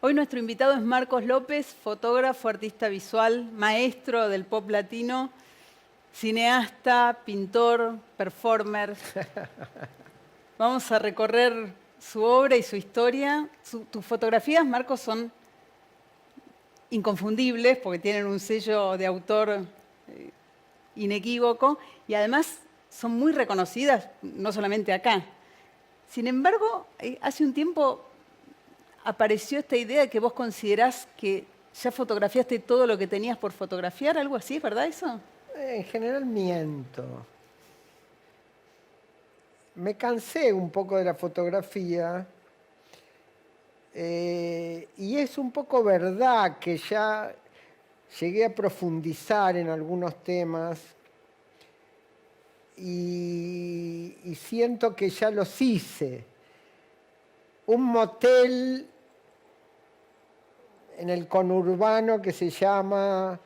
Hoy nuestro invitado es Marcos López, fotógrafo, artista visual, maestro del pop latino, cineasta, pintor, performer. Vamos a recorrer su obra y su historia. Tus fotografías, Marcos, son inconfundibles porque tienen un sello de autor inequívoco y además son muy reconocidas, no solamente acá. Sin embargo, hace un tiempo apareció esta idea de que vos considerás que ya fotografiaste todo lo que tenías por fotografiar, algo así, ¿es verdad eso? En general miento. Me cansé un poco de la fotografía y es un poco verdad que ya llegué a profundizar en algunos temas y siento que ya los hice. Un motel en el conurbano que se llama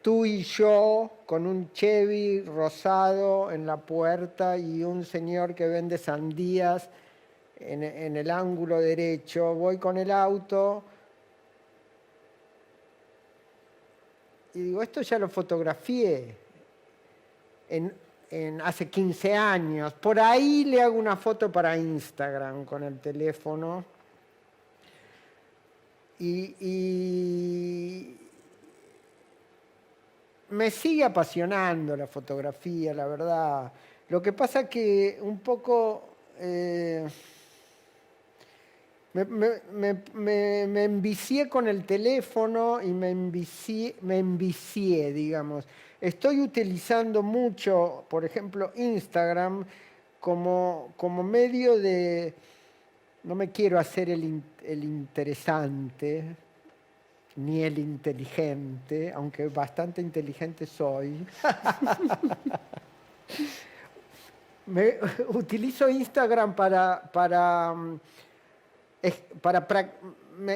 Tú y Yo, con un Chevy rosado en la puerta y un señor que vende sandías en el ángulo derecho. Voy con el auto y digo, esto ya lo fotografié hace 15 años. Por ahí le hago una foto para Instagram con el teléfono. Y me sigue apasionando la fotografía, la verdad. Lo que pasa que un poco me envicié con el teléfono y me envicié, digamos. Estoy utilizando mucho, por ejemplo, Instagram como medio de... No me quiero hacer el interesante, ni el inteligente, aunque bastante inteligente soy. Utilizo Instagram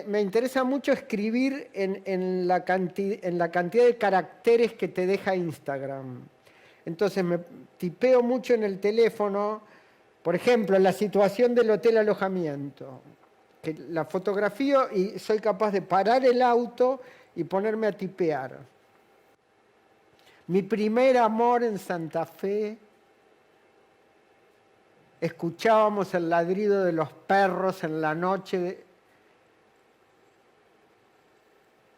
me interesa mucho escribir en la cantidad de caracteres que te deja Instagram. Entonces me tipeo mucho en el teléfono, por ejemplo, la situación del hotel alojamiento, que la fotografío y soy capaz de parar el auto y ponerme a tipear. Mi primer amor en Santa Fe, escuchábamos el ladrido de los perros en la noche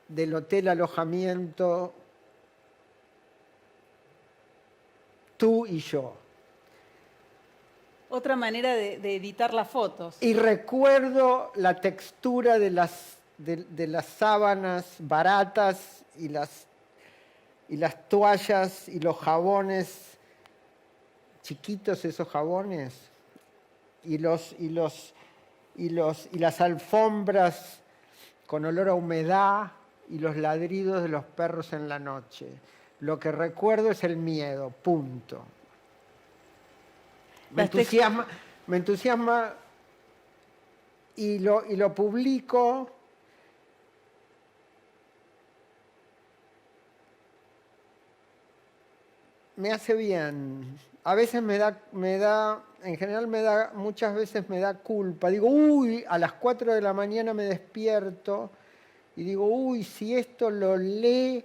del hotel alojamiento, Tú y Yo. Otra manera de editar las fotos. Y recuerdo la textura de las sábanas baratas y las toallas y los jabones chiquitos, esos jabones, y las alfombras con olor a humedad y los ladridos de los perros en la noche. Lo que recuerdo es el miedo, punto. Me entusiasma y lo publico. Me hace bien. A veces muchas veces me da culpa. Digo, uy, a las 4 de la mañana me despierto y digo, uy, si esto lo lee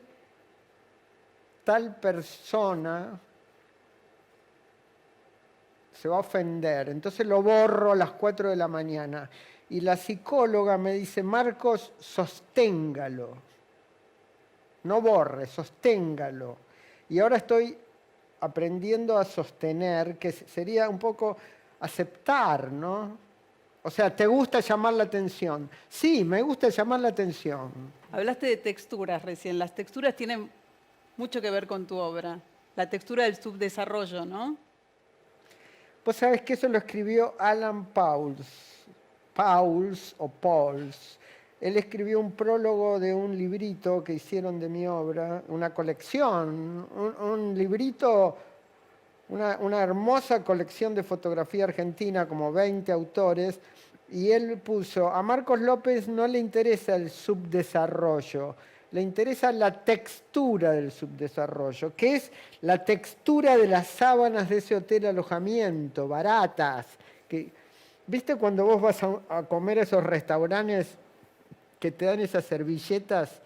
tal persona, se va a ofender. Entonces lo borro a las 4 de la mañana. Y la psicóloga me dice, Marcos, sosténgalo. No borre, sosténgalo. Y ahora estoy aprendiendo a sostener, que sería un poco aceptar, ¿no? O sea, ¿te gusta llamar la atención? Sí, me gusta llamar la atención. Hablaste de texturas recién. Las texturas tienen mucho que ver con tu obra. La textura del subdesarrollo, ¿no? Vos sabés que eso lo escribió Alan Pauls. Pauls. Él escribió un prólogo de un librito que hicieron de mi obra, una colección, un librito, una hermosa colección de fotografía argentina, como 20 autores, y él puso, a Marcos López no le interesa el subdesarrollo, le interesa la textura del subdesarrollo, que es la textura de las sábanas de ese hotel alojamiento, baratas. ¿Viste cuando vos vas a comer a esos restaurantes que te dan esas servilletas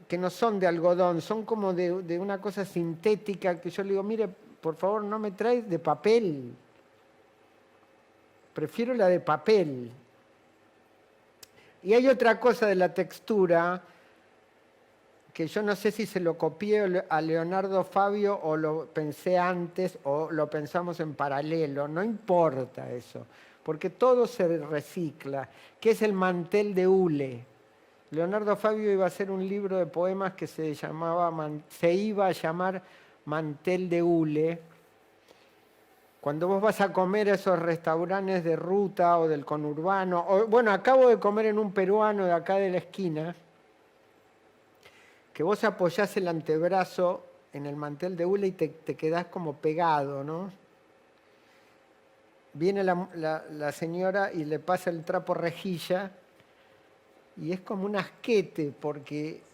que no son de algodón, son como de una cosa sintética, que yo le digo, mire, por favor, no me traes de papel. Prefiero la de papel. Y hay otra cosa de la textura, que yo no sé si se lo copié a Leonardo Fabio o lo pensé antes o lo pensamos en paralelo, no importa eso, porque todo se recicla, que es el mantel de hule. Leonardo Fabio iba a hacer un libro de poemas que se iba a llamar Mantel de hule. Cuando vos vas a comer a esos restaurantes de ruta o del conurbano, o, bueno, acabo de comer en un peruano de acá de la esquina, que vos apoyás el antebrazo en el mantel de hule y te quedás como pegado, ¿no? Viene la señora y le pasa el trapo rejilla y es como un asquete porque...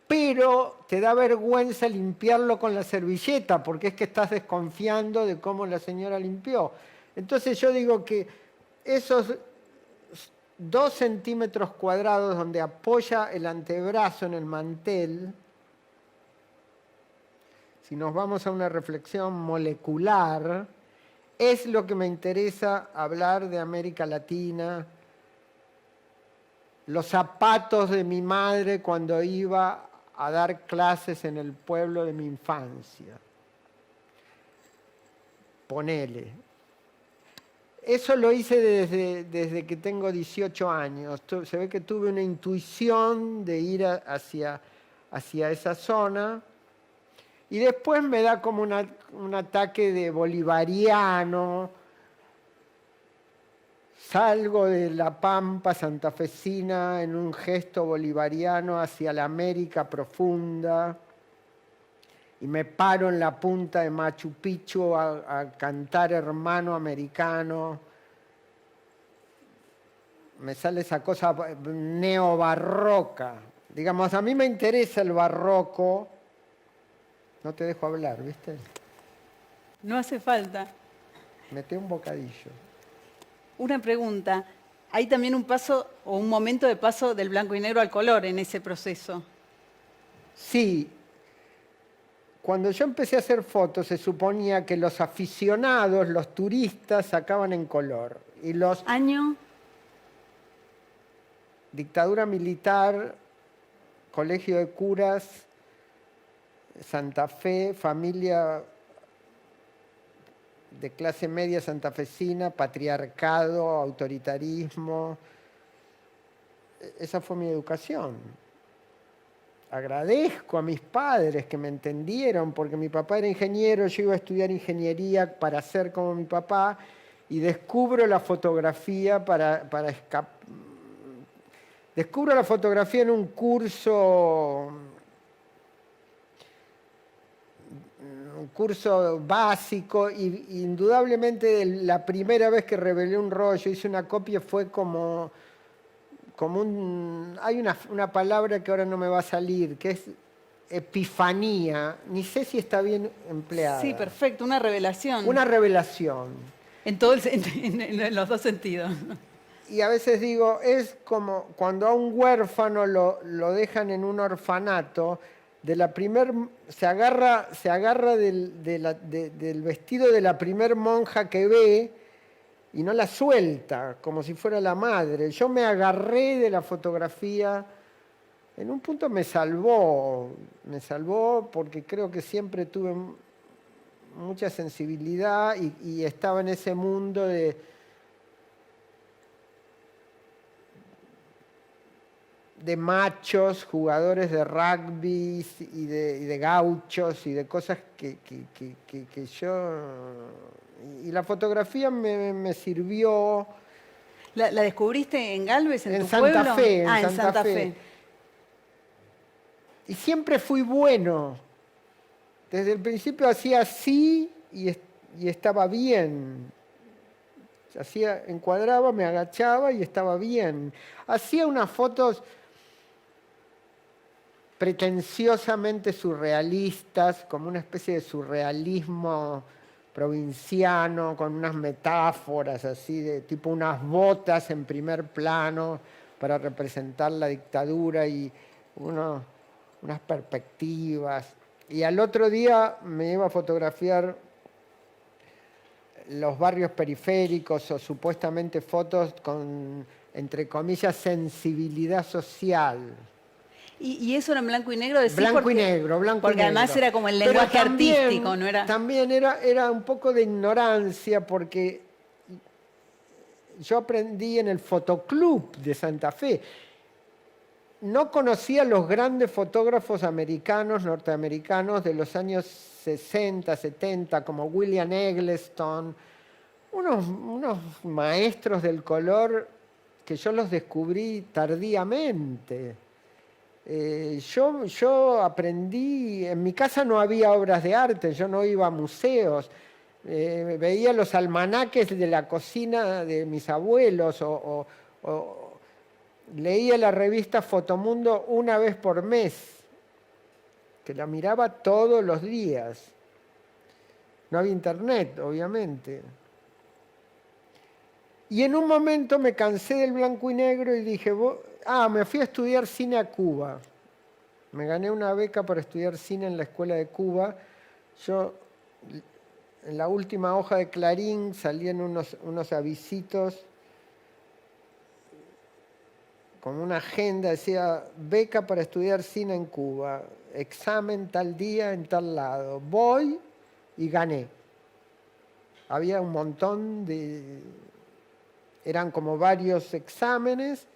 Pero te da vergüenza limpiarlo con la servilleta porque es que estás desconfiando de cómo la señora limpió. Entonces yo digo que esos 2 centímetros cuadrados donde apoya el antebrazo en el mantel, si nos vamos a una reflexión molecular, es lo que me interesa hablar de América Latina, los zapatos de mi madre cuando iba a dar clases en el pueblo de mi infancia. Ponele. Eso lo hice desde que tengo 18 años. Se ve que tuve una intuición de ir hacia esa zona. Y después me da como un ataque de bolivariano. Salgo de la pampa santafesina en un gesto bolivariano hacia la América profunda y me paro en la punta de Machu Picchu a cantar hermano americano. Me sale esa cosa neobarroca. Digamos, a mí me interesa el barroco. No te dejo hablar, ¿viste? No hace falta. Mete un bocadillo. Una pregunta. ¿Hay también un paso o un momento de paso del blanco y negro al color en ese proceso? Sí. Cuando yo empecé a hacer fotos se suponía que los aficionados, los turistas, sacaban en color. Y los... ¿Año? Dictadura militar, colegio de curas, Santa Fe, familia de clase media santafesina, patriarcado, autoritarismo. Esa fue mi educación. Agradezco a mis padres que me entendieron, porque mi papá era ingeniero, yo iba a estudiar ingeniería para ser como mi papá, y descubro la fotografía para escapar. Descubro la fotografía en un curso básico y indudablemente la primera vez que revelé un rollo, hice una copia, fue como un... Hay una palabra que ahora no me va a salir, que es epifanía. Ni sé si está bien empleada. Sí, perfecto, una revelación. Una revelación. En los dos sentidos. Y a veces digo, es como cuando a un huérfano lo dejan en un orfanato, se agarra del vestido de la primer monja que ve y no la suelta, como si fuera la madre. Yo me agarré de la fotografía, en un punto me salvó porque creo que siempre tuve mucha sensibilidad y estaba en ese mundo de machos, jugadores de rugby y de gauchos y de cosas que yo... Y la fotografía me sirvió... ¿La descubriste en Galvez, en tu Santa pueblo? Fe, En Santa Fe. Y siempre fui bueno. Desde el principio hacía así y estaba bien. Encuadraba, me agachaba y estaba bien. Hacía unas fotos pretenciosamente surrealistas, como una especie de surrealismo provinciano, con unas metáforas así, de tipo unas botas en primer plano para representar la dictadura y unas perspectivas. Y al otro día me iba a fotografiar los barrios periféricos o supuestamente fotos con, entre comillas, sensibilidad social. ¿Y eso era en blanco y negro? Decís Blanco y negro, blanco y negro. Porque además era como el Pero lenguaje también, artístico, ¿no era? También era un poco de ignorancia porque yo aprendí en el Fotoclub de Santa Fe. No conocía los grandes fotógrafos americanos, norteamericanos de los años 60, 70, como William Eggleston, unos maestros del color que yo los descubrí tardíamente. Yo aprendí, en mi casa no había obras de arte, yo no iba a museos, veía los almanaques de la cocina de mis abuelos o leía la revista Fotomundo una vez por mes, que la miraba todos los días. No había internet, obviamente. Y en un momento me cansé del blanco y negro y dije, me fui a estudiar cine a Cuba. Me gané una beca para estudiar cine en la Escuela de Cuba. Yo, en la última hoja de Clarín, salían unos avisitos con una agenda, decía, beca para estudiar cine en Cuba, examen tal día en tal lado. Voy y gané. Había un montón eran como varios exámenes.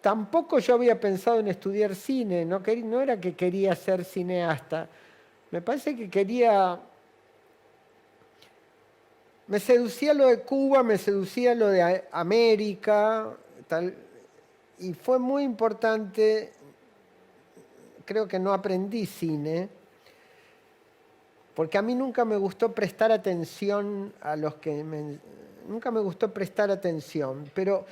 Tampoco yo había pensado en estudiar cine, no era que quería ser cineasta. Me parece que me seducía lo de Cuba, me seducía lo de América, tal, y fue muy importante, creo que no aprendí cine, porque a mí nunca me gustó prestar atención nunca me gustó prestar atención, pero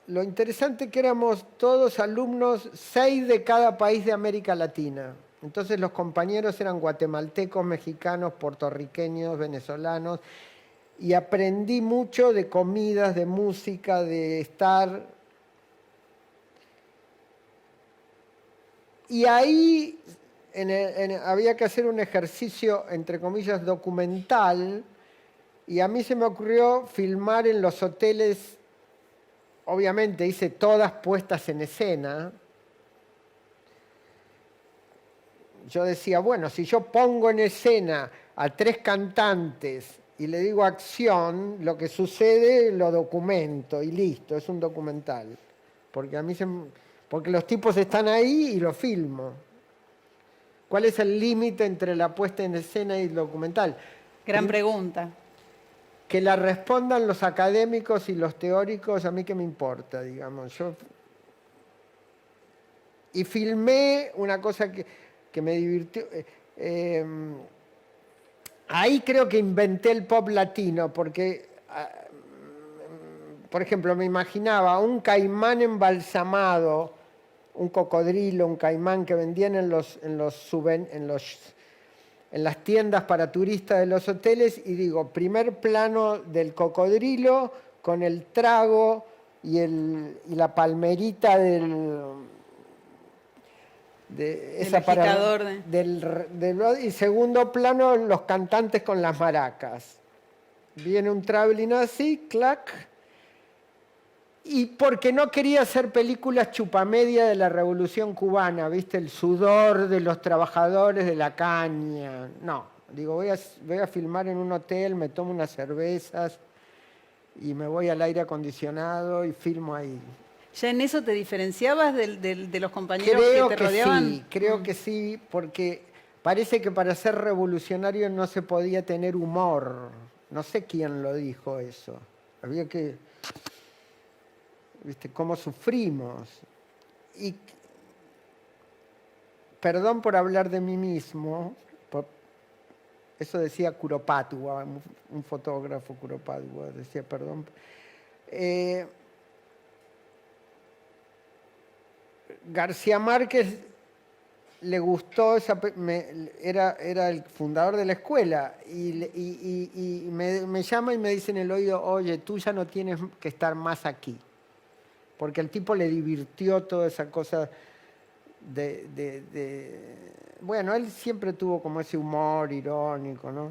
lo interesante que éramos todos alumnos, 6 de cada país de América Latina. Entonces los compañeros eran guatemaltecos, mexicanos, puertorriqueños, venezolanos, y aprendí mucho de comidas, de música, de estar. Y ahí había que hacer un ejercicio, entre comillas, documental, y a mí se me ocurrió filmar en los hoteles. Obviamente hice todas puestas en escena. Yo decía, bueno, si yo pongo en escena a 3 cantantes y le digo acción, lo que sucede lo documento y listo, es un documental. Porque porque los tipos están ahí y lo filmo. ¿Cuál es el límite entre la puesta en escena y el documental? Gran pregunta. Que la respondan los académicos y los teóricos, a mí qué me importa, digamos. Y filmé una cosa que me divirtió. Ahí creo que inventé el pop latino, porque, por ejemplo, me imaginaba un caimán embalsamado, un cocodrilo, un caimán que vendían en las tiendas para turistas de los hoteles, y digo, primer plano del cocodrilo con el trago y la palmerita y segundo plano los cantantes con las maracas. Viene un traveling así, clac. Y porque no quería hacer películas chupamedia de la Revolución Cubana, ¿viste? El sudor de los trabajadores de la caña. No, digo, voy a filmar en un hotel, me tomo unas cervezas y me voy al aire acondicionado y filmo ahí. ¿Ya en eso te diferenciabas de los compañeros que te rodeaban? Sí, creo que sí, porque parece que para ser revolucionario no se podía tener humor. No sé quién lo dijo eso. Había que... ¿Viste? Cómo sufrimos. Y perdón por hablar de mí mismo, eso decía Kuropatwa, un fotógrafo Kuropatwa, decía perdón. García Márquez le gustó, era el fundador de la escuela, me llama y me dice en el oído, oye, tú ya no tienes que estar más aquí. Porque al tipo le divirtió toda esa cosa bueno, él siempre tuvo como ese humor irónico, ¿no?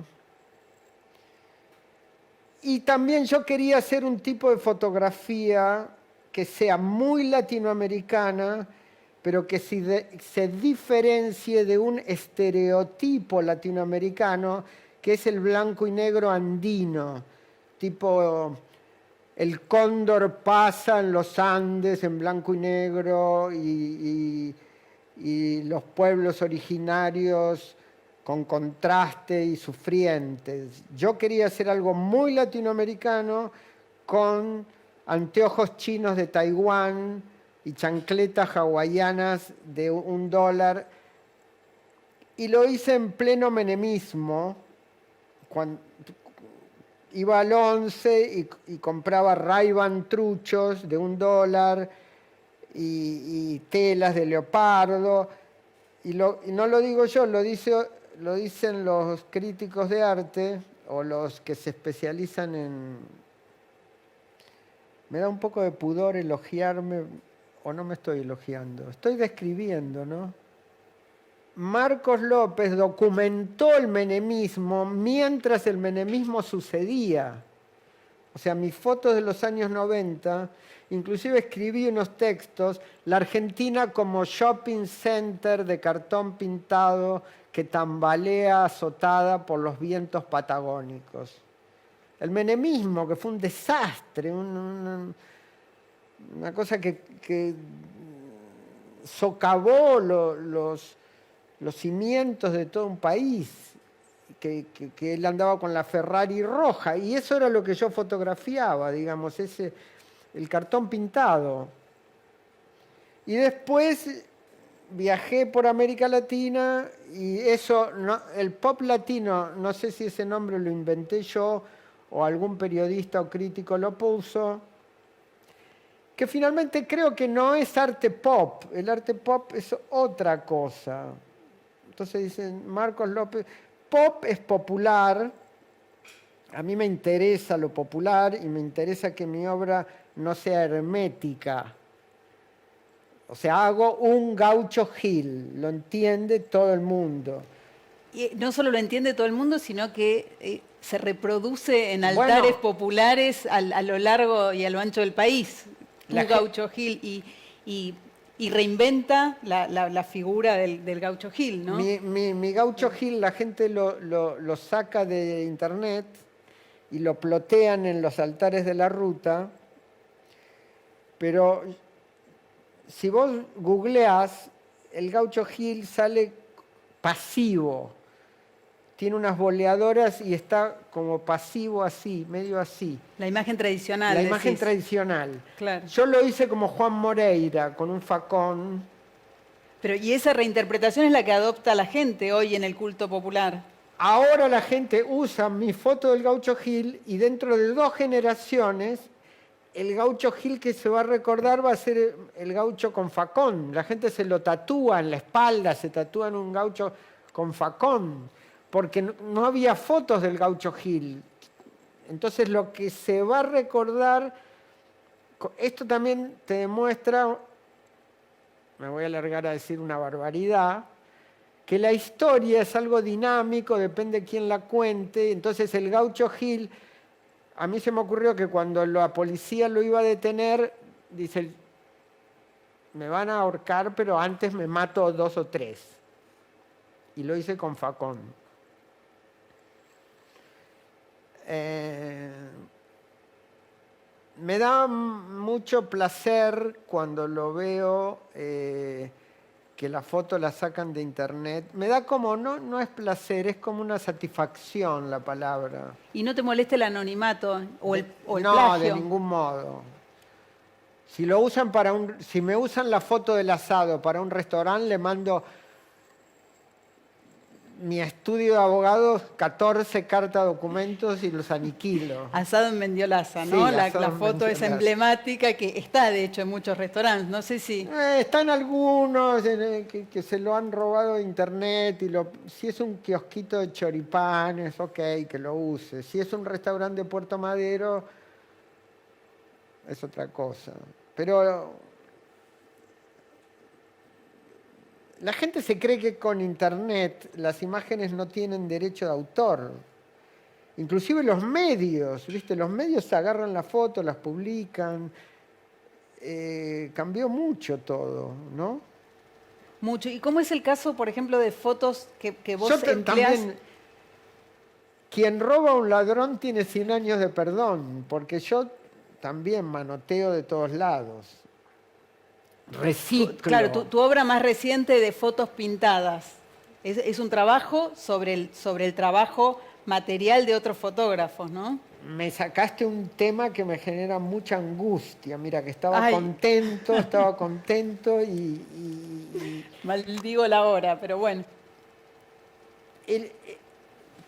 Y también yo quería hacer un tipo de fotografía que sea muy latinoamericana, pero que se diferencie de un estereotipo latinoamericano, que es el blanco y negro andino, tipo el cóndor pasa en los Andes en blanco y negro y los pueblos originarios con contraste y sufrientes. Yo quería hacer algo muy latinoamericano con anteojos chinos de Taiwán y chancletas hawaianas de $1. Y lo hice en pleno menemismo, cuando iba al 11 y compraba Ray-Ban truchos de $1 y telas de leopardo. Y no lo digo yo, lo dicen los críticos de arte o los que se especializan en... Me da un poco de pudor elogiarme, o no me estoy elogiando, estoy describiendo, ¿no? Marcos López documentó el menemismo mientras el menemismo sucedía. O sea, mis fotos de los años 90, inclusive escribí unos textos, la Argentina como shopping center de cartón pintado que tambalea azotada por los vientos patagónicos. El menemismo, que fue un desastre, una cosa que socavó los cimientos de todo un país, que él andaba con la Ferrari roja, y eso era lo que yo fotografiaba, digamos, el cartón pintado. Y después viajé por América Latina y el pop latino, no sé si ese nombre lo inventé yo o algún periodista o crítico lo puso, que finalmente creo que no es arte pop, el arte pop es otra cosa. Entonces dicen, Marcos López, pop es popular, a mí me interesa lo popular y me interesa que mi obra no sea hermética. O sea, hago un Gaucho Gil, lo entiende todo el mundo. Y no solo lo entiende todo el mundo, sino que se reproduce en altares populares a lo largo y a lo ancho del país. Un Gaucho Gil y reinventa la figura del Gaucho Gil, ¿no? Mi Gaucho Gil, la gente lo saca de internet y lo plotean en los altares de la ruta, pero si vos googleás, el Gaucho Gil sale pasivo. Tiene unas boleadoras y está como pasivo así, medio así. La imagen tradicional. La imagen tradicional. Claro. Yo lo hice como Juan Moreira, con un facón. Pero y esa reinterpretación es la que adopta la gente hoy en el culto popular. Ahora la gente usa mi foto del Gaucho Gil y dentro de 2 generaciones el Gaucho Gil que se va a recordar va a ser el gaucho con facón. La gente se lo tatúa en la espalda, se tatúan un gaucho con facón, porque no había fotos del Gaucho Gil. Entonces lo que se va a recordar, esto también te demuestra, me voy a alargar a decir una barbaridad, que la historia es algo dinámico, depende de quién la cuente. Entonces el Gaucho Gil, a mí se me ocurrió que cuando la policía lo iba a detener, dice, me van a ahorcar, pero antes me mato 2 o 3. Y lo hice con facón. Me da mucho placer cuando lo veo, que la foto la sacan de internet. Me da como, no es placer, es como una satisfacción la palabra. ¿Y no te molesta el anonimato o el no, plagio? de ningún modo. Si lo usan si me usan la foto del asado para un restaurante, le mando mi estudio de abogados, 14 cartas documentos y los aniquilo. Asado en Mendiolaza, ¿no? Sí, La asado en foto esa Mendiolaza. emblemática que está, de hecho, en muchos restaurantes. No sé si... Están algunos que se lo han robado de internet y si es un kiosquito de choripanes, ok, que lo use. Si es un restaurante de Puerto Madero, es otra cosa. Pero la gente se cree que con internet las imágenes no tienen derecho de autor. Inclusive los medios, ¿viste? Los medios agarran las fotos, las publican. Cambió mucho todo, ¿no? Mucho. ¿Y cómo es el caso, por ejemplo, de fotos que vos Yo empleás? también, quien roba a un ladrón tiene 100 años de perdón, porque yo también manoteo de todos lados. Reciclo. Claro, tu obra más reciente de fotos pintadas es un trabajo sobre el trabajo material de otros fotógrafos, ¿no? Me sacaste un tema que me genera mucha angustia. Mira, que estaba Ay. contento y Maldigo la hora, pero bueno.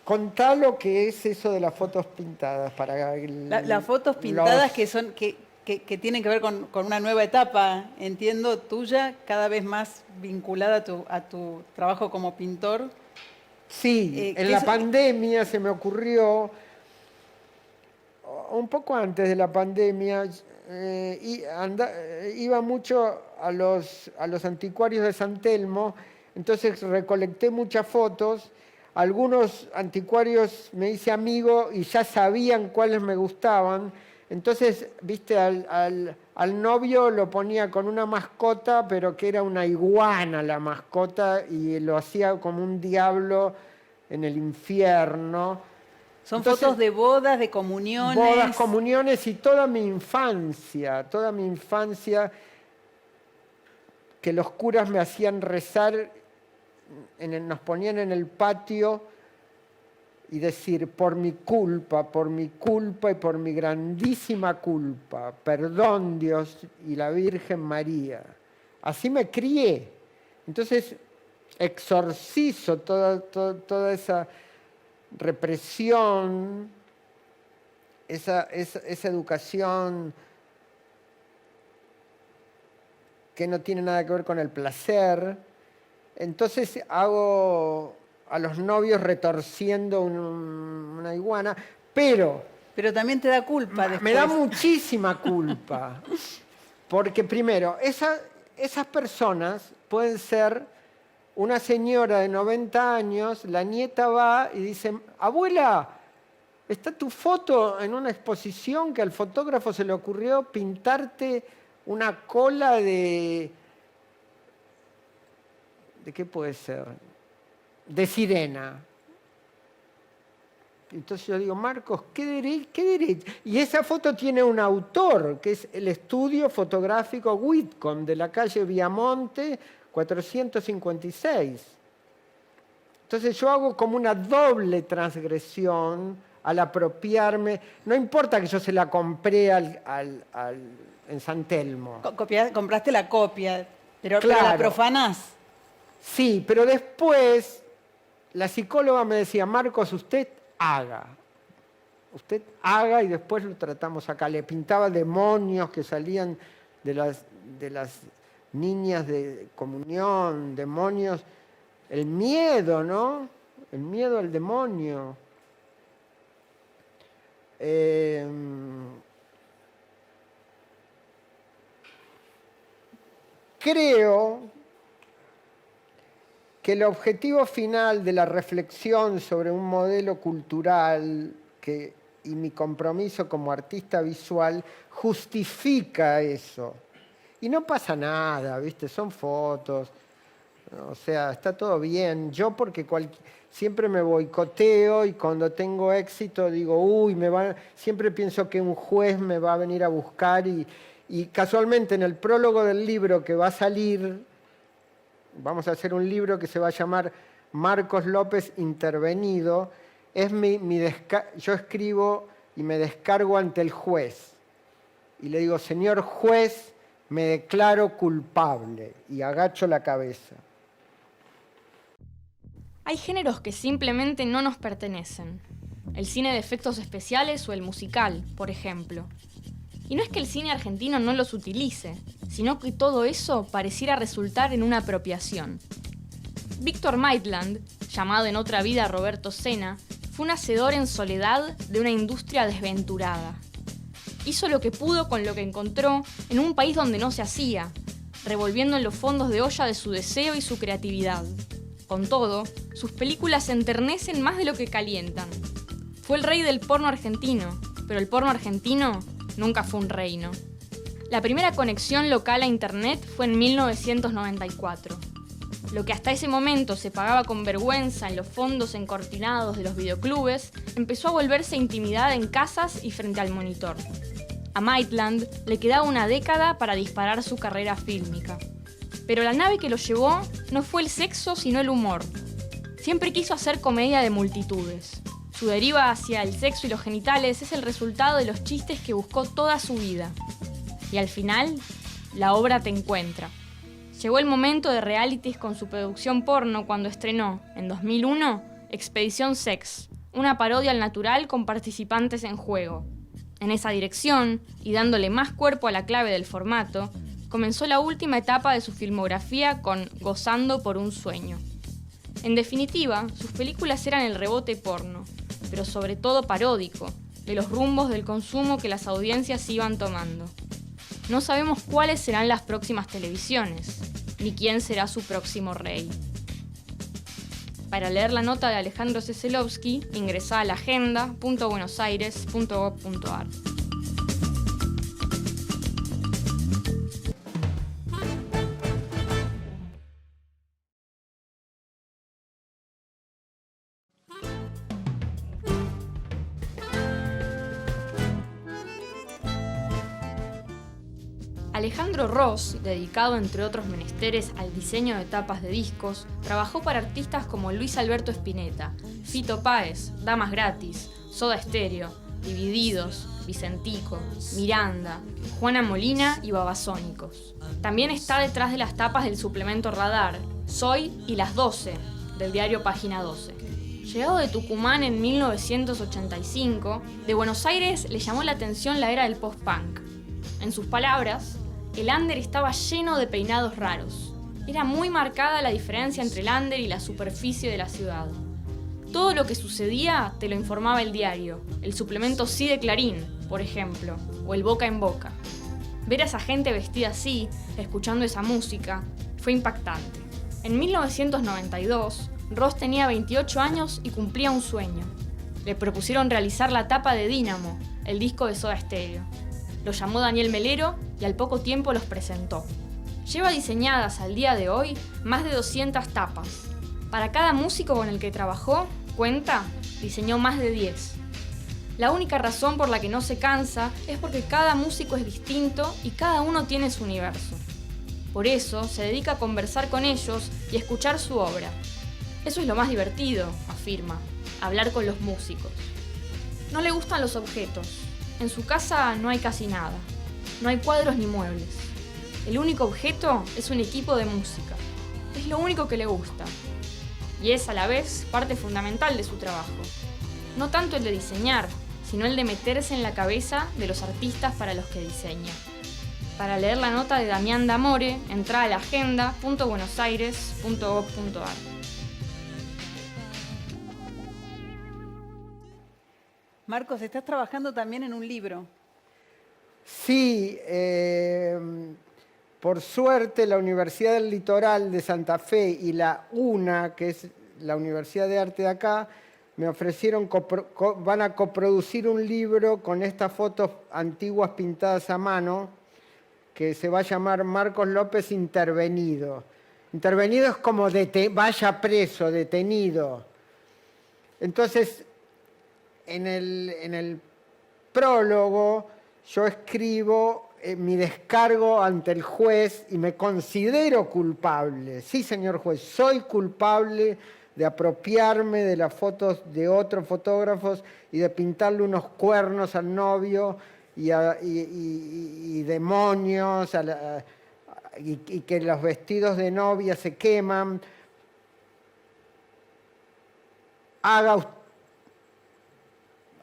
Contá lo que es eso de las fotos pintadas para Las fotos pintadas que tienen que ver con una nueva etapa, entiendo, tuya, cada vez más vinculada a tu trabajo como pintor. Sí, en la pandemia se me ocurrió, un poco antes de la pandemia, iba mucho a los anticuarios de San Telmo, entonces recolecté muchas fotos. Algunos anticuarios me hice amigo y ya sabían cuáles me gustaban. Entonces, viste, al novio lo ponía con una mascota, pero que era una iguana la mascota, y lo hacía como un diablo en el infierno. Son Entonces, fotos de bodas, de comuniones. Bodas, comuniones y toda mi infancia, que los curas me hacían rezar, nos ponían en el patio y decir, por mi culpa y por mi grandísima culpa, perdón Dios y la Virgen María. Así me crié. Entonces exorcizo toda esa represión, esa educación que no tiene nada que ver con el placer. Entonces hago a los novios retorciendo una iguana, pero también te da culpa después. me da muchísima culpa, porque primero, esas personas pueden ser una señora de 90 años, la nieta va y dice, abuela, está tu foto en una exposición que al fotógrafo se le ocurrió pintarte una cola de qué puede ser, de sirena. Entonces yo digo, Marcos, ¿qué derecho? Y esa foto tiene un autor, que es el estudio fotográfico Whitcomb, de la calle Viamonte, 456. Entonces yo hago como una doble transgresión al apropiarme. No importa que yo se la compré en San Telmo. Compraste la copia, pero Claro. la profanás. Sí, pero después la psicóloga me decía, Marcos, usted haga y después lo tratamos acá. Le pintaba demonios que salían de las niñas de comunión, demonios, el miedo, ¿no? El miedo al demonio. Creo que el objetivo final de la reflexión sobre un modelo cultural y mi compromiso como artista visual justifica eso. Y no pasa nada, ¿viste? Son fotos, o sea, está todo bien. Yo porque siempre me boicoteo y cuando tengo éxito digo, uy, siempre pienso que un juez me va a venir a buscar y casualmente en el prólogo del libro que va a salir, vamos a hacer un libro que se va a llamar Marcos López Intervenido. Yo escribo y me descargo ante el juez. Y le digo, señor juez, me declaro culpable. Y agacho la cabeza. Hay géneros que simplemente no nos pertenecen. El cine de efectos especiales o el musical, por ejemplo. Y no es que el cine argentino no los utilice, sino que todo eso pareciera resultar en una apropiación. Víctor Maitland, llamado en otra vida Roberto Sena, fue un hacedor en soledad de una industria desventurada. Hizo lo que pudo con lo que encontró en un país donde no se hacía, revolviendo en los fondos de olla de su deseo y su creatividad. Con todo, sus películas se enternecen más de lo que calientan. Fue el rey del porno argentino, pero el porno argentino nunca fue un reino. La primera conexión local a internet fue en 1994. Lo que hasta ese momento se pagaba con vergüenza en los fondos encortinados de los videoclubes, empezó a volverse intimidad en casas y frente al monitor. A Maitland le quedaba una década para disparar su carrera fílmica. Pero la nave que lo llevó no fue el sexo, sino el humor. Siempre quiso hacer comedia de multitudes. Su deriva hacia el sexo y los genitales es el resultado de los chistes que buscó toda su vida. Y al final, la obra te encuentra. Llegó el momento de realities con su producción porno cuando estrenó, en 2001, Expedición Sex, una parodia al natural con participantes en juego. En esa dirección, y dándole más cuerpo a la clave del formato, comenzó la última etapa de su filmografía con Gozando por un sueño. En definitiva, sus películas eran el rebote porno, pero sobre todo paródico, de los rumbos del consumo que las audiencias iban tomando. No sabemos cuáles serán las próximas televisiones, ni quién será su próximo rey. Para leer la nota de Alejandro Seselovsky, ingresá a laagenda.buenosaires.gov.ar. Alejandro Ross, dedicado entre otros menesteres al diseño de tapas de discos, trabajó para artistas como Luis Alberto Spinetta, Fito Páez, Damas Gratis, Soda Stereo, Divididos, Vicentico, Miranda, Juana Molina y Babasónicos. También está detrás de las tapas del suplemento Radar, Soy y Las 12, del diario Página 12. Llegado de Tucumán en 1985, de Buenos Aires le llamó la atención la era del post-punk. En sus palabras, el under estaba lleno de peinados raros. Era muy marcada la diferencia entre el under y la superficie de la ciudad. Todo lo que sucedía te lo informaba el diario, el suplemento Sí de Clarín, por ejemplo, o el Boca en Boca. Ver a esa gente vestida así, escuchando esa música, fue impactante. En 1992, Ross tenía 28 años y cumplía un sueño. Le propusieron realizar la tapa de Dínamo, el disco de Soda Stereo. Lo llamó Daniel Melero y al poco tiempo los presentó. Lleva diseñadas al día de hoy más de 200 tapas. Para cada músico con el que trabajó, diseñó más de 10. La única razón por la que no se cansa es porque cada músico es distinto y cada uno tiene su universo. Por eso se dedica a conversar con ellos y escuchar su obra. Eso es lo más divertido, afirma, hablar con los músicos. No le gustan los objetos. En su casa no hay casi nada. No hay cuadros ni muebles. El único objeto es un equipo de música. Es lo único que le gusta. Y es a la vez parte fundamental de su trabajo. No tanto el de diseñar, sino el de meterse en la cabeza de los artistas para los que diseña. Para leer la nota de Damián Damore, entrá a laagenda.buenosaires.gov.ar. Marcos, estás trabajando también en un libro. Sí, por suerte la Universidad del Litoral de Santa Fe y la UNA, que es la Universidad de Arte de acá, me ofrecieron, van a coproducir un libro con estas fotos antiguas pintadas a mano, que se va a llamar Marcos López Intervenido. Intervenido es como vaya preso, detenido. Entonces, en el prólogo yo escribo mi descargo ante el juez y me considero culpable. Sí, señor juez, soy culpable de apropiarme de las fotos de otros fotógrafos y de pintarle unos cuernos al novio y demonios y que los vestidos de novia se queman.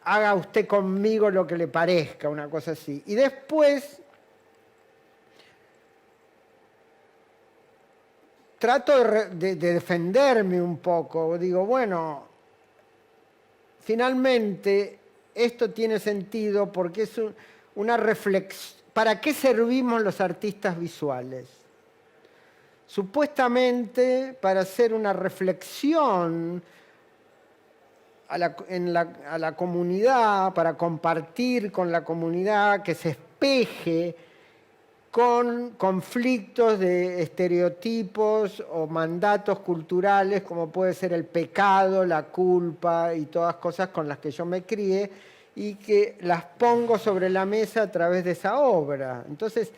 haga usted conmigo lo que le parezca, una cosa así. Y después trato de defenderme un poco. Digo, bueno, finalmente esto tiene sentido porque es una reflexión. ¿Para qué servimos los artistas visuales? Supuestamente para hacer una reflexión a la comunidad, para compartir con la comunidad, que se espeje con conflictos de estereotipos o mandatos culturales, como puede ser el pecado, la culpa y todas cosas con las que yo me crié, y que las pongo sobre la mesa a través de esa obra. Entonces,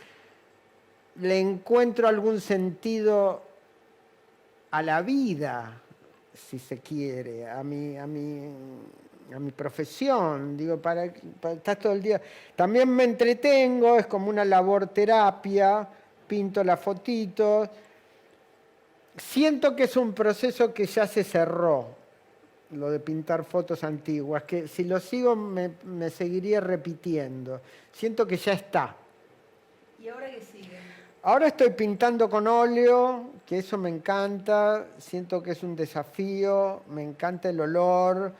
le encuentro algún sentido a la vida, si se quiere, a mi profesión. Digo, para estar todo el día. También me entretengo, es como una labor terapia, pinto las fotitos. Siento que es un proceso que ya se cerró, lo de pintar fotos antiguas, que si lo sigo me seguiría repitiendo. Siento que ya está. ¿Y ahora qué sigue? Ahora estoy pintando con óleo, que eso me encanta, siento que es un desafío, me encanta el olor.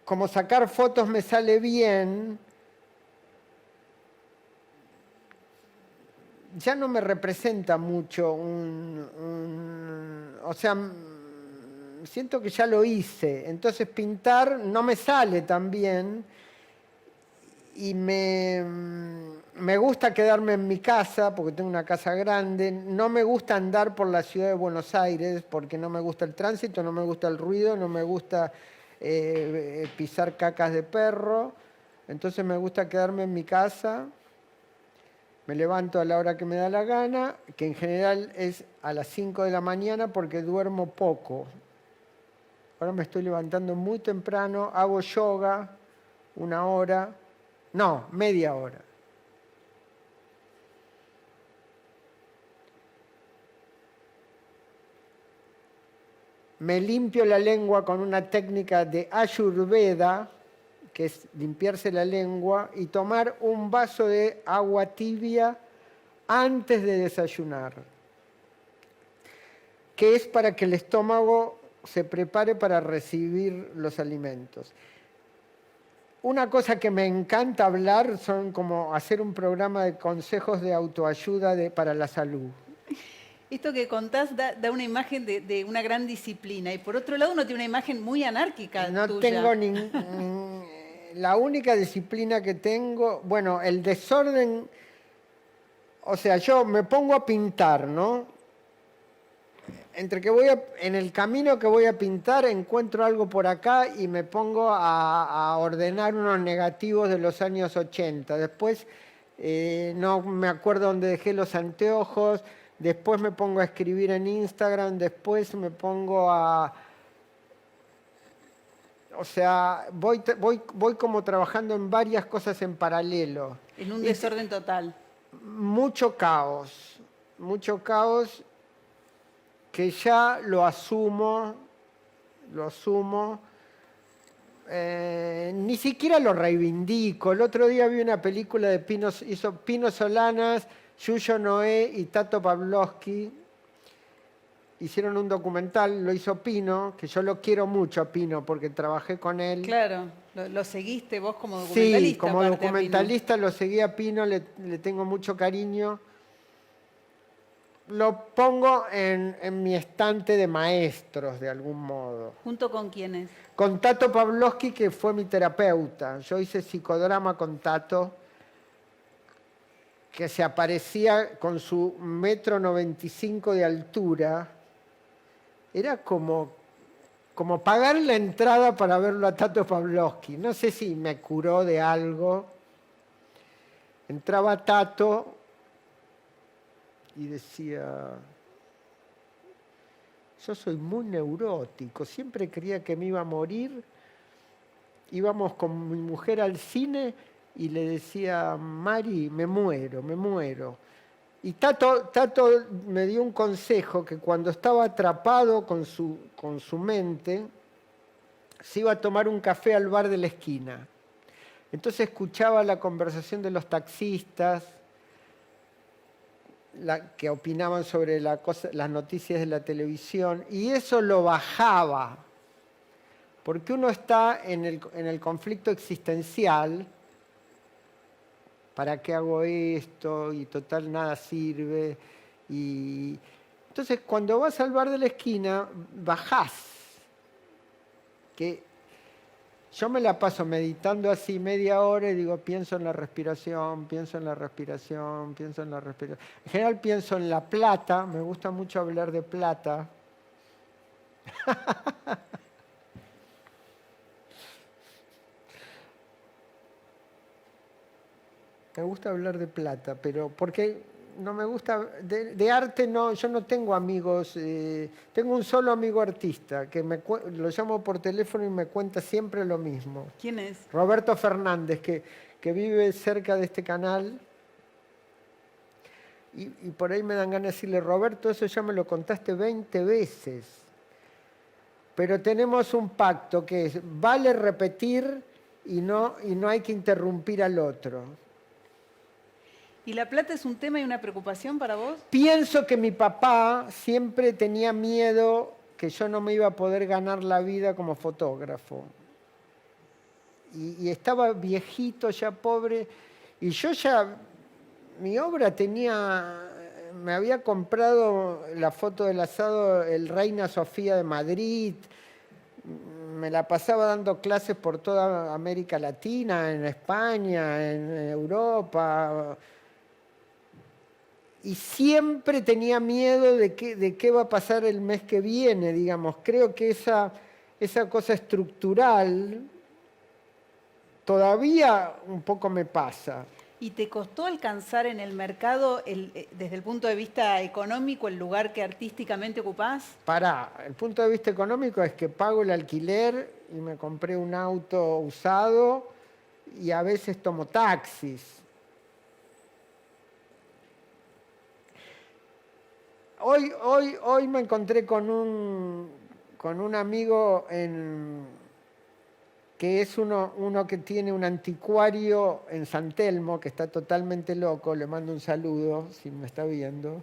Como sacar fotos me sale bien, ya no me representa mucho o sea, siento que ya lo hice, entonces pintar no me sale tan bien y me gusta quedarme en mi casa porque tengo una casa grande, no me gusta andar por la ciudad de Buenos Aires porque no me gusta el tránsito, no me gusta el ruido, no me gusta pisar cacas de perro, entonces me gusta quedarme en mi casa, me levanto a la hora que me da la gana, que en general es a las 5 de la mañana porque duermo poco. Ahora me estoy levantando muy temprano, hago yoga 1 hora, no, media hora. Me limpio la lengua con una técnica de Ayurveda, que es limpiarse la lengua y tomar un vaso de agua tibia antes de desayunar, que es para que el estómago se prepare para recibir los alimentos. Una cosa que me encanta hablar son como hacer un programa de consejos de autoayuda para la salud. Esto que contás da una imagen de una gran disciplina y por otro lado uno tiene una imagen muy anárquica No tuya. tengo la única disciplina que tengo, bueno, el desorden, o sea, yo me pongo a pintar, ¿no? Entre que en el camino que voy a pintar encuentro algo por acá y me pongo a ordenar unos negativos de los años 80. Después no me acuerdo dónde dejé los anteojos. Después me pongo a escribir en Instagram. Después me pongo o sea, voy como trabajando en varias cosas en paralelo. En un desorden total. Mucho caos que ya lo asumo, ni siquiera lo reivindico. El otro día vi una película de hizo Pino Solanas, Yuyo Noé y Tato Pavlovsky. Hicieron un documental, lo hizo Pino, que yo lo quiero mucho a Pino porque trabajé con él. Claro, lo seguiste vos como documentalista. Sí, como documentalista lo seguí a Pino, le tengo mucho cariño. Lo pongo en mi estante de maestros, de algún modo. ¿Junto con quiénes? Con Tato Pavlovsky, que fue mi terapeuta. Yo hice psicodrama con Tato, que se aparecía con su 1,95 m de altura. Era como pagar la entrada para verlo a Tato Pavlovsky. No sé si me curó de algo. Entraba Tato y decía, yo soy muy neurótico, siempre creía que me iba a morir. Íbamos con mi mujer al cine y le decía, Mari, me muero. Y Tato me dio un consejo, que cuando estaba atrapado con su mente, se iba a tomar un café al bar de la esquina. Entonces escuchaba la conversación de los taxistas, que opinaban sobre las noticias de la televisión, y eso lo bajaba, porque uno está en el conflicto existencial. ¿Para qué hago esto? Y total nada sirve. Y entonces cuando vas al bar de la esquina, bajás. Que yo me la paso meditando así media hora y digo, pienso en la respiración, pienso en la respiración, pienso en la respiración. En general pienso en la plata, me gusta mucho hablar de plata. Me gusta hablar de plata, pero porque no me gusta, de arte no, yo no tengo amigos, tengo un solo amigo artista, que lo llamo por teléfono y me cuenta siempre lo mismo. ¿Quién es? Roberto Fernández, que vive cerca de este canal, y por ahí me dan ganas de decirle, Roberto, eso ya me lo contaste 20 veces, pero tenemos un pacto que es, vale repetir y no hay que interrumpir al otro. ¿Y la plata es un tema y una preocupación para vos? Pienso que mi papá siempre tenía miedo que yo no me iba a poder ganar la vida como fotógrafo. Y estaba viejito, ya pobre, y yo ya, mi obra me había comprado la foto del asado el Reina Sofía de Madrid, me la pasaba dando clases por toda América Latina, en España, en Europa. Y siempre tenía miedo de qué va a pasar el mes que viene, digamos. Creo que esa cosa estructural todavía un poco me pasa. ¿Y te costó alcanzar en el mercado, desde el punto de vista económico, el lugar que artísticamente ocupás? El punto de vista económico es que pago el alquiler y me compré un auto usado y a veces tomo taxis. Hoy me encontré con un amigo que es uno que tiene un anticuario en San Telmo, que está totalmente loco, le mando un saludo si me está viendo,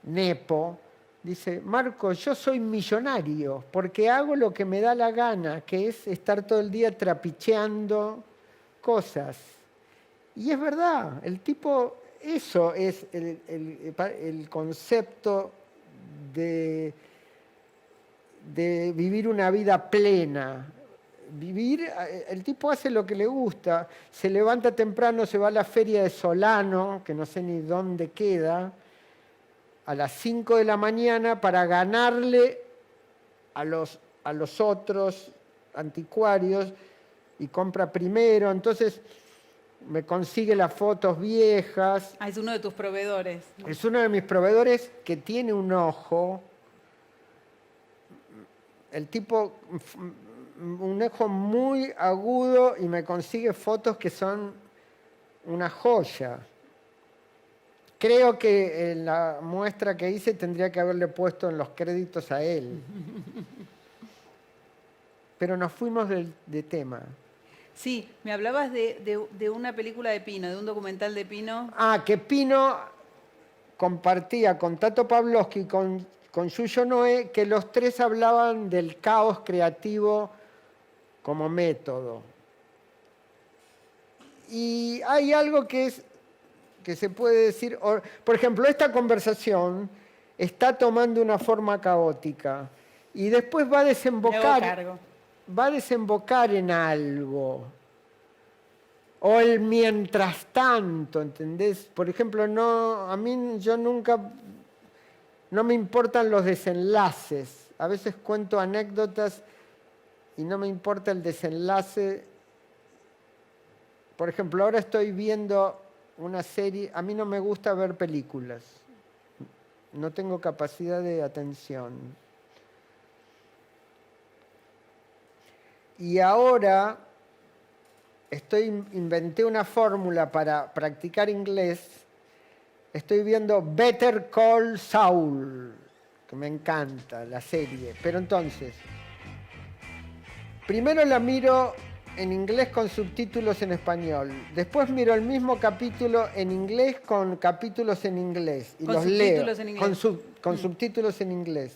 Nepo. Dice, Marco, yo soy millonario porque hago lo que me da la gana, que es estar todo el día trapicheando cosas. Y es verdad, el tipo... Eso es el concepto de vivir una vida plena. El tipo hace lo que le gusta, se levanta temprano, se va a la feria de Solano, que no sé ni dónde queda, a las 5 de la mañana para ganarle a los otros anticuarios y compra primero. Entonces... me consigue las fotos viejas. Ah, es uno de tus proveedores. Es uno de mis proveedores que tiene un ojo. El tipo, un ojo muy agudo y me consigue fotos que son una joya. Creo que en la muestra que hice tendría que haberle puesto en los créditos a él. Pero nos fuimos de tema. Sí, me hablabas de una película de Pino, de un documental de Pino. Que Pino compartía con Tato Pavlovsky y con Yuyo Noé, que los tres hablaban del caos creativo como método. Y hay algo que se puede decir, por ejemplo, esta conversación está tomando una forma caótica y después va a desembocar en algo. O el mientras tanto, ¿entendés? Por ejemplo, yo nunca, no me importan los desenlaces. A veces cuento anécdotas y no me importa el desenlace. Por ejemplo, ahora estoy viendo una serie, a mí no me gusta ver películas. No tengo capacidad de atención. Y ahora inventé una fórmula para practicar inglés. Estoy viendo Better Call Saul, que me encanta la serie. Pero entonces, Primero la miro en inglés con subtítulos en español. Después miro el mismo capítulo en inglés con capítulos en inglés. Y Con los subtítulos leo. en inglés. Con subtítulos en inglés.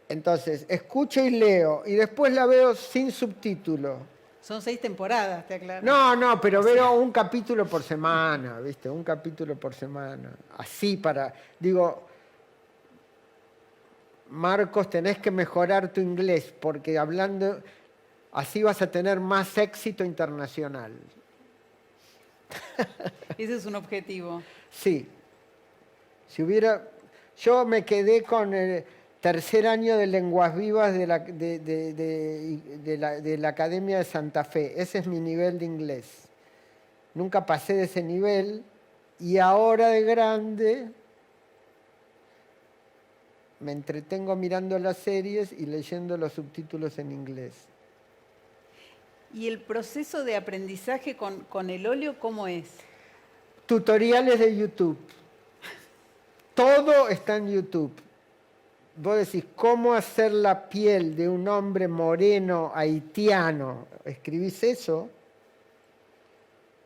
Entonces, escucho y leo. Y después la veo sin subtítulo. Son 6 temporadas, te aclaro. No, pero veo un capítulo por semana, ¿viste? Un capítulo por semana. Así para... Digo, Marcos, tenés que mejorar tu inglés porque hablando... Así vas a tener más éxito internacional. Ese es un objetivo. Sí. Si hubiera... Yo me quedé con el tercer año de Lenguas Vivas de la Academia de Santa Fe. Ese es mi nivel de inglés. Nunca pasé de ese nivel y ahora de grande me entretengo mirando las series y leyendo los subtítulos en inglés. ¿Y el proceso de aprendizaje con el óleo cómo es? Tutoriales de YouTube. Todo está en YouTube. Vos decís, ¿cómo hacer la piel de un hombre moreno haitiano? Escribís eso,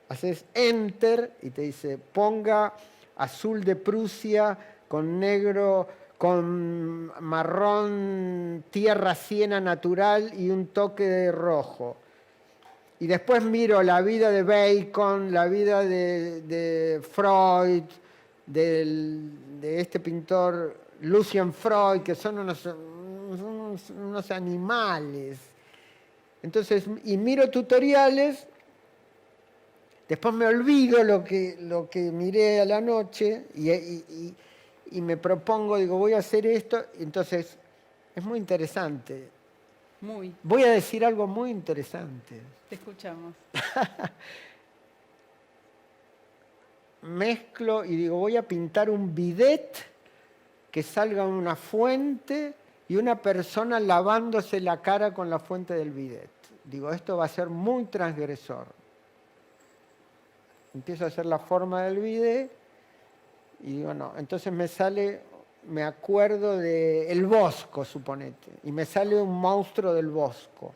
haces Enter y te dice, ponga azul de Prusia con negro, con marrón, tierra siena natural y un toque de rojo. Y después miro la vida de Bacon, la vida de Freud, de este pintor Lucian Freud, que son unos animales. Entonces, y miro tutoriales, después me olvido lo que miré a la noche y me propongo, digo, voy a hacer esto. Entonces, es muy interesante. Muy. Voy a decir algo muy interesante. Te escuchamos. Mezclo y digo, voy a pintar un bidet que salga una fuente y una persona lavándose la cara con la fuente del bidet. Digo, esto va a ser muy transgresor. Empiezo a hacer la forma del bidet y digo, no. Entonces me acuerdo de El Bosco, suponete, y me sale un monstruo del Bosco.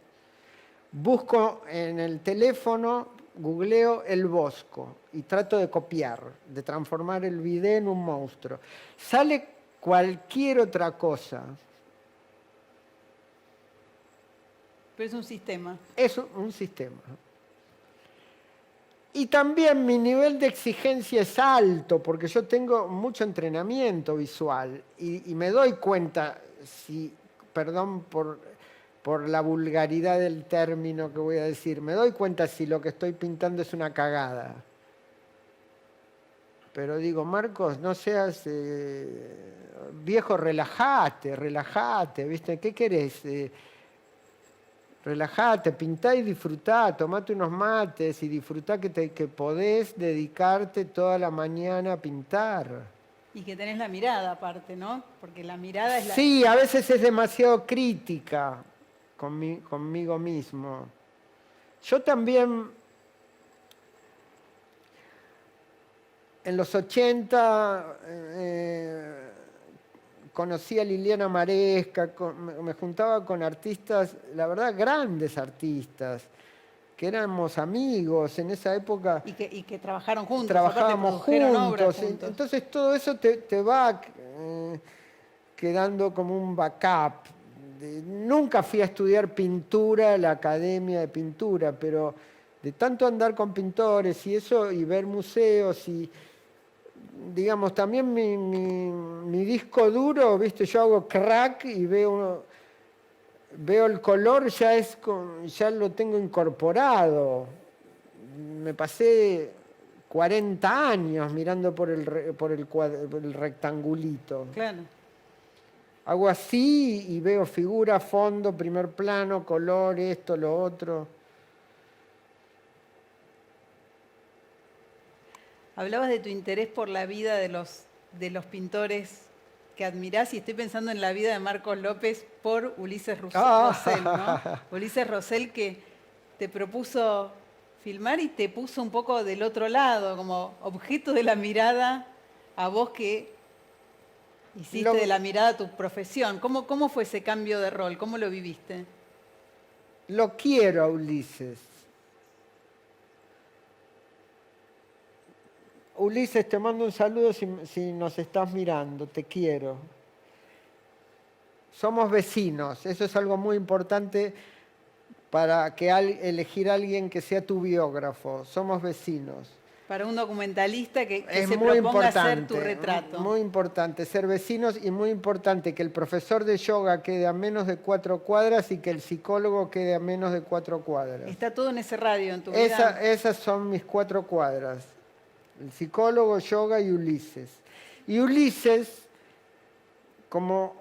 Busco en el teléfono, googleo El Bosco y trato de copiar, de transformar el bidet en un monstruo. Sale cualquier otra cosa. Pero es un sistema. Es un sistema. Y también mi nivel de exigencia es alto, porque yo tengo mucho entrenamiento visual y me doy cuenta, perdón por la vulgaridad del término que voy a decir, me doy cuenta si lo que estoy pintando es una cagada. Pero digo, Marcos, no seas viejo, relájate, ¿viste? ¿Qué querés? Relájate, pintá y disfrutá, tomate unos mates y disfrutá que podés dedicarte toda la mañana a pintar. Y que tenés la mirada aparte, ¿no? Porque la mirada es la... Sí, a veces es demasiado crítica conmigo mismo. Yo también, en los 80, conocí a Liliana Maresca, me juntaba con artistas, la verdad, grandes artistas, que éramos amigos en esa época. Y que trabajaron juntos. Trabajábamos juntos. Entonces todo eso te va quedando como un backup. Nunca fui a estudiar pintura a la Academia de Pintura, pero de tanto andar con pintores y eso, y ver museos y... Digamos, también mi disco duro, ¿viste? Yo hago crack y veo el color, ya lo tengo incorporado. Me pasé 40 años mirando por el rectangulito. Claro. Hago así y veo figura, fondo, primer plano, color, esto, lo otro. Hablabas de tu interés por la vida de los pintores que admirás y estoy pensando en la vida de Marcos López por Ulises Rosell, ¿no? Ulises Rosell que te propuso filmar y te puso un poco del otro lado, como objeto de la mirada a vos que hiciste de la mirada tu profesión. ¿Cómo fue ese cambio de rol? ¿Cómo lo viviste? Lo quiero a Ulises. Ulises, te mando un saludo si nos estás mirando, te quiero. Somos vecinos, eso es algo muy importante para elegir a alguien que sea tu biógrafo. Somos vecinos. Para un documentalista que Es se muy proponga hacer importante, tu retrato. muy importante ser vecinos y muy importante que el profesor de yoga quede a menos de 4 cuadras y que el psicólogo quede a menos de 4 cuadras. Está todo en ese radio en tu vida. Esas son mis 4 cuadras. El psicólogo, yoga y Ulises. Y Ulises, como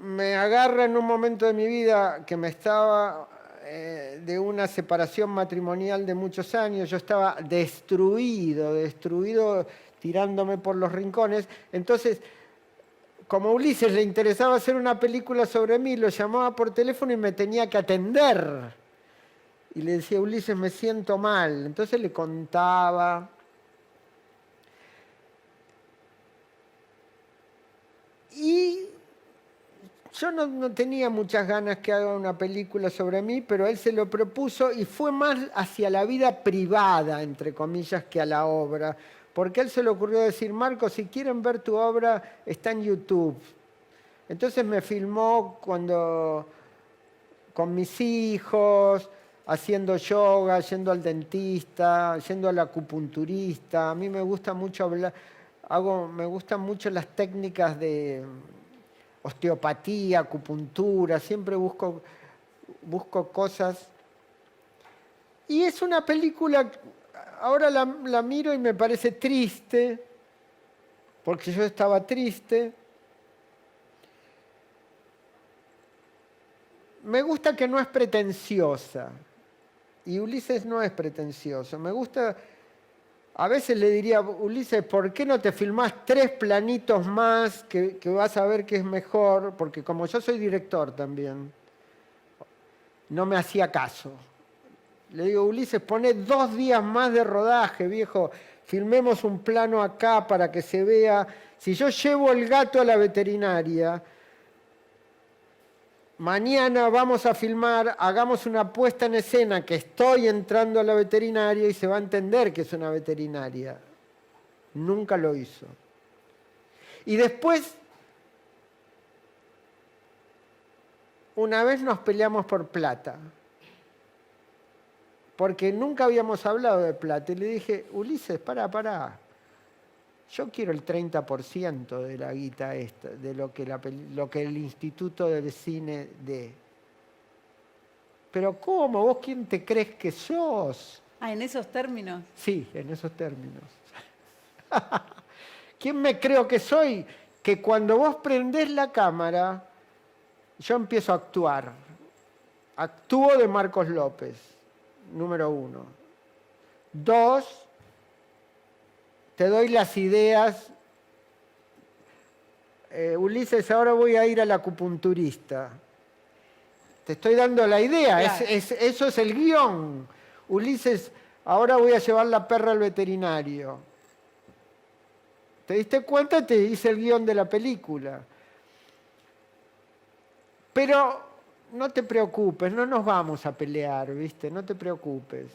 me agarra en un momento de mi vida que me estaba de una separación matrimonial de muchos años, yo estaba destruido, tirándome por los rincones. Entonces, como a Ulises le interesaba hacer una película sobre mí, lo llamaba por teléfono y me tenía que atender. Y le decía, Ulises, me siento mal. Entonces le contaba. Y yo no tenía muchas ganas que haga una película sobre mí, pero él se lo propuso y fue más hacia la vida privada, entre comillas, que a la obra. Porque a él se le ocurrió decir, Marco, si quieren ver tu obra, está en YouTube. Entonces me filmó con mis hijos, haciendo yoga, yendo al dentista, yendo al acupunturista. A mí me gusta mucho hablar, me gustan mucho las técnicas de osteopatía, acupuntura, siempre busco cosas. Y es una película, ahora la miro y me parece triste, porque yo estaba triste. Me gusta que no es pretenciosa, y Ulises no es pretencioso. Me gusta, a veces le diría, Ulises, ¿por qué no te filmás 3 planitos más que vas a ver que es mejor? Porque como yo soy director también, no me hacía caso. Le digo, Ulises, poné 2 días más de rodaje, viejo. Filmemos un plano acá para que se vea. Si yo llevo el gato a la veterinaria, mañana vamos a filmar, hagamos una puesta en escena que estoy entrando a la veterinaria y se va a entender que es una veterinaria. Nunca lo hizo. Y después, una vez nos peleamos por plata, porque nunca habíamos hablado de plata. Y le dije, Ulises, pará. Yo quiero el 30% de la guita esta, de lo que el Instituto del Cine dé. ¿Pero cómo? ¿Vos quién te crees que sos? Ah, ¿en esos términos? Sí, en esos términos. ¿Quién me creo que soy? Que cuando vos prendés la cámara, yo empiezo a actuar. Actúo de Marcos López, número 1. 2, te doy las ideas. Ulises, ahora voy a ir al acupunturista. Te estoy dando la idea, Claro. Eso es el guión. Ulises, ahora voy a llevar la perra al veterinario. ¿Te diste cuenta? Te hice el guión de la película. Pero no te preocupes, no nos vamos a pelear, ¿viste? No te preocupes.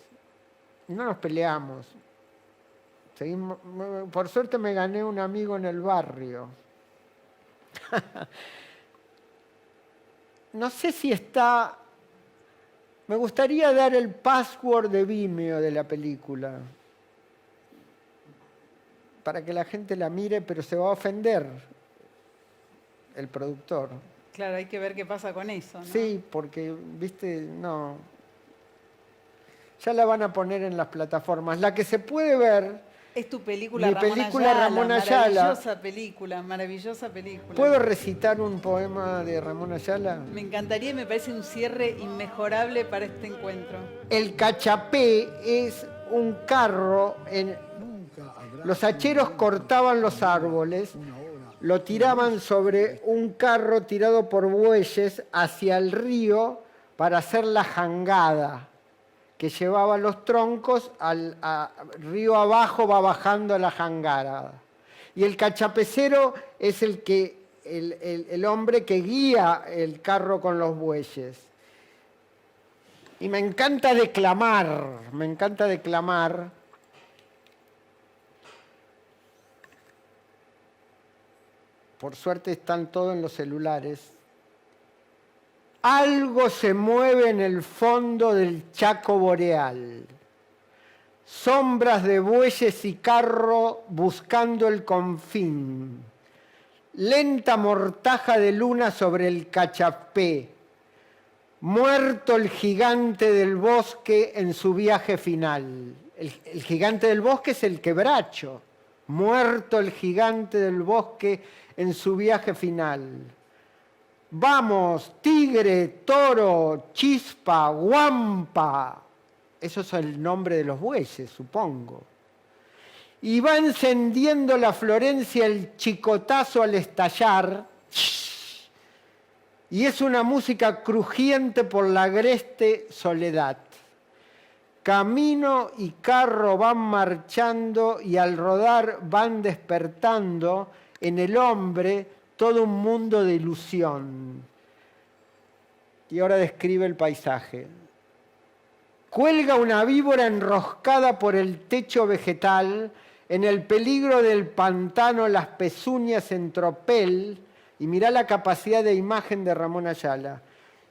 No nos peleamos. Por suerte me gané un amigo en el barrio. No sé si está... Me gustaría dar el password de Vimeo de la película, para que la gente la mire, pero se va a ofender el productor. Claro, hay que ver qué pasa con eso, ¿no? Sí, porque, viste, no. Ya la van a poner en las plataformas. La que se puede ver... Es tu película, Mi Ramón película, Ayala. Ramón Ayala. Maravillosa película. ¿Puedo recitar un poema de Ramón Ayala? Me encantaría y me parece un cierre inmejorable para este encuentro. El cachapé es un carro. Los hacheros cortaban los árboles, lo tiraban sobre un carro tirado por bueyes hacia el río para hacer la jangada, que llevaba los troncos al río abajo, va bajando la jangada. Y el cachapecero es el hombre que guía el carro con los bueyes. Y me encanta declamar, me encanta declamar. Por suerte están todos en los celulares. Algo se mueve en el fondo del Chaco boreal. Sombras de bueyes y carro buscando el confín. Lenta mortaja de luna sobre el Cachapé. Muerto el gigante del bosque en su viaje final. El gigante del bosque es el quebracho. Muerto el gigante del bosque en su viaje final. Vamos, tigre, toro, chispa, guampa. Eso es el nombre de los bueyes, supongo. Y va encendiendo la Florencia el chicotazo al estallar. Y es una música crujiente por la agreste soledad. Camino y carro van marchando y al rodar van despertando en el hombre todo un mundo de ilusión. Y ahora describe el paisaje. Cuelga una víbora enroscada por el techo vegetal, en el peligro del pantano las pezuñas en tropel, y mirá la capacidad de imagen de Ramón Ayala.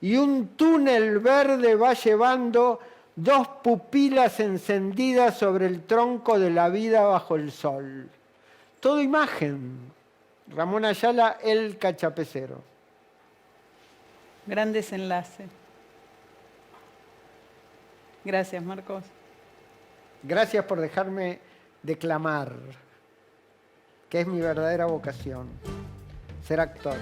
Y un túnel verde va llevando dos pupilas encendidas sobre el tronco de la vida bajo el sol. Todo imagen. Ramón Ayala, el cachapecero. Gran desenlace. Gracias, Marcos. Gracias por dejarme declamar, que es mi verdadera vocación, ser actor.